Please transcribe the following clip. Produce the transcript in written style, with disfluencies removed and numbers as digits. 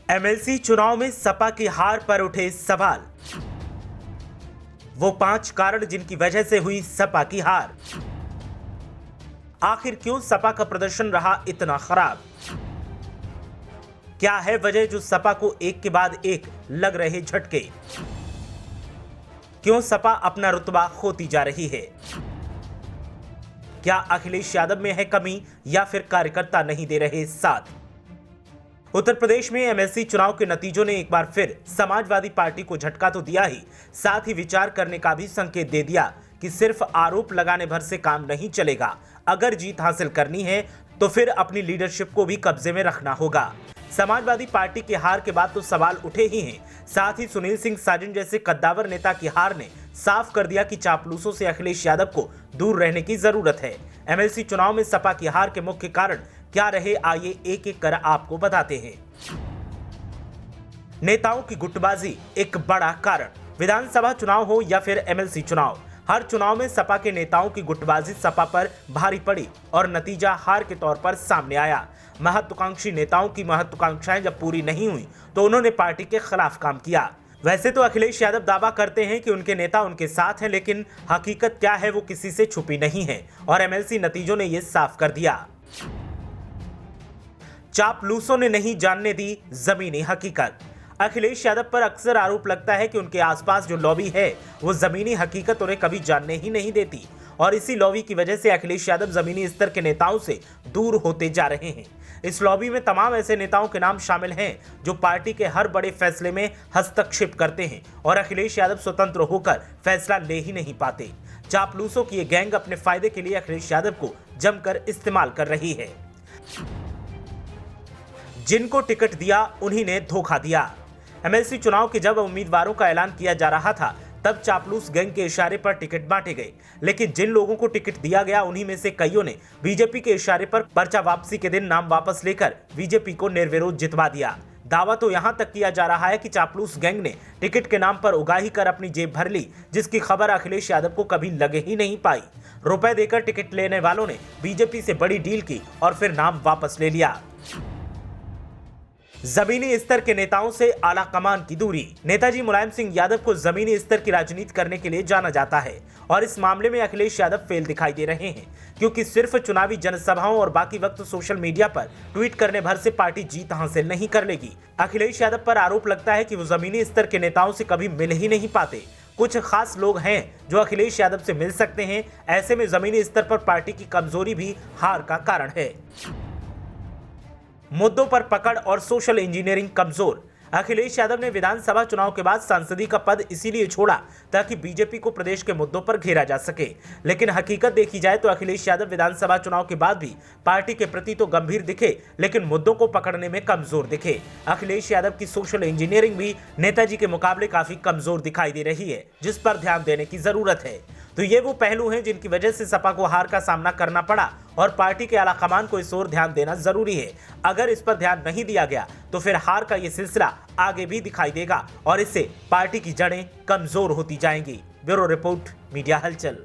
MLC चुनाव में सपा की हार पर उठे सवाल। वो 5 कारण जिनकी वजह से हुई सपा की हार। आखिर क्यों सपा का प्रदर्शन रहा इतना खराब? क्या है वजह जो सपा को एक के बाद एक लग रहे झटके? क्यों सपा अपना रुतबा खोती जा रही है? क्या अखिलेश यादव में है कमी या फिर कार्यकर्ता नहीं दे रहे साथ? उत्तर प्रदेश में एमएलसी चुनाव के नतीजों ने एक बार फिर समाजवादी पार्टी को झटका तो दिया ही, साथ ही विचार करने का भी संकेत दे दिया कि सिर्फ आरोप लगाने भर से काम नहीं चलेगा। अगर जीत हासिल करनी है तो फिर अपनी लीडरशिप को भी कब्जे में रखना होगा। समाजवादी पार्टी की हार के बाद तो सवाल उठे ही हैं। साथ ही सुनील सिंह साजन जैसे कद्दावर नेता की हार ने साफ कर दिया कि चापलूसों से अखिलेश यादव को दूर रहने की जरूरत है। एमएलसी चुनाव में सपा की हार के मुख्य कारण क्या रहे, आइए एक एक कर आपको बताते हैं। नेताओं की गुटबाजी एक बड़ा कारण। विधानसभा चुनाव हो या फिर एमएलसी चुनाव, हर चुनाव में सपा के नेताओं की गुटबाजी सपा पर भारी पड़ी और नतीजा हार के तौर पर सामने आया। महत्वाकांक्षी नेताओं की महत्वाकांक्षाएं जब पूरी नहीं हुई तो उन्होंने पार्टी के खिलाफ काम किया। वैसे तो अखिलेश यादव दावा करते हैं कि उनके नेता उनके साथ हैं, लेकिन हकीकत क्या है वो किसी से छुपी नहीं है और एमएलसी नतीजों ने ये साफ कर दिया। चापलूसों ने नहीं जानने दी जमीनी हकीकत। अखिलेश यादव पर अक्सर आरोप लगता है कि उनके आसपास जो लॉबी है वो जमीनी हकीकत उन्हें कभी जानने ही नहीं देती और इसी लॉबी की वजह से अखिलेश यादव जमीनी स्तर के नेताओं से दूर होते जा रहे हैं। इस लॉबी में तमाम ऐसे नेताओं के नाम शामिल हैं जो पार्टी के हर बड़े फैसले में हस्तक्षेप करते हैं और अखिलेश यादव स्वतंत्र होकर फैसला ले ही नहीं पाते। चापलूसों की ये गैंग अपने फायदे के लिए अखिलेश यादव को जमकर इस्तेमाल कर रही है। जिनको टिकट दिया उन्हीं ने धोखा दिया। एमएलसी चुनाव के जब उम्मीदवारों का ऐलान किया जा रहा था तब चापलूस गैंग के इशारे पर टिकट बांटे गए, लेकिन जिन लोगों को टिकट दिया गया उन्हीं में से कईयों ने बीजेपी के इशारे पर पर्चा वापसी के दिन नाम वापस लेकर बीजेपी को निर्विरोध जितवा दिया। दावा तो यहां तक किया जा रहा है कि चापलूस गैंग ने टिकट के नाम पर उगाही कर अपनी जेब भर ली, जिसकी खबर अखिलेश यादव को कभी लगे ही नहीं पाई। रुपए देकर टिकट लेने वालों ने बीजेपी से बड़ी डील की और फिर नाम वापस ले लिया। जमीनी स्तर के नेताओं से आला कमान की दूरी। नेताजी मुलायम सिंह यादव को जमीनी स्तर की राजनीति करने के लिए जाना जाता है और इस मामले में अखिलेश यादव फेल दिखाई दे रहे हैं, क्योंकि सिर्फ चुनावी जनसभाओं और बाकी वक्त सोशल मीडिया पर ट्वीट करने भर से पार्टी जीत हासिल नहीं कर लेगी। अखिलेश यादव पर आरोप लगता है कि वो जमीनी स्तर के नेताओं से कभी मिल ही नहीं पाते। कुछ खास लोग हैं जो अखिलेश यादव से मिल सकते हैं। ऐसे में जमीनी स्तर पर पार्टी की कमजोरी भी हार का कारण है। मुद्दों पर पकड़ और सोशल इंजीनियरिंग कमजोर। अखिलेश यादव ने विधानसभा चुनाव के बाद सांसदी का पद इसीलिए छोड़ा ताकि बीजेपी को प्रदेश के मुद्दों पर घेरा जा सके, लेकिन हकीकत देखी जाए तो अखिलेश यादव विधानसभा चुनाव के बाद भी पार्टी के प्रति तो गंभीर दिखे, लेकिन मुद्दों को पकड़ने में कमजोर दिखे। अखिलेश यादव की सोशल इंजीनियरिंग भी नेताजी के मुकाबले काफी कमजोर दिखाई दे रही है, जिस पर ध्यान देने की जरूरत है। तो ये वो पहलू हैं जिनकी वजह से सपा को हार का सामना करना पड़ा और पार्टी के आलाकमान को इस ओर ध्यान देना जरूरी है। अगर इस पर ध्यान नहीं दिया गया तो फिर हार का ये सिलसिला आगे भी दिखाई देगा और इससे पार्टी की जड़ें कमजोर होती जाएंगी। ब्यूरो रिपोर्ट, मीडिया हलचल।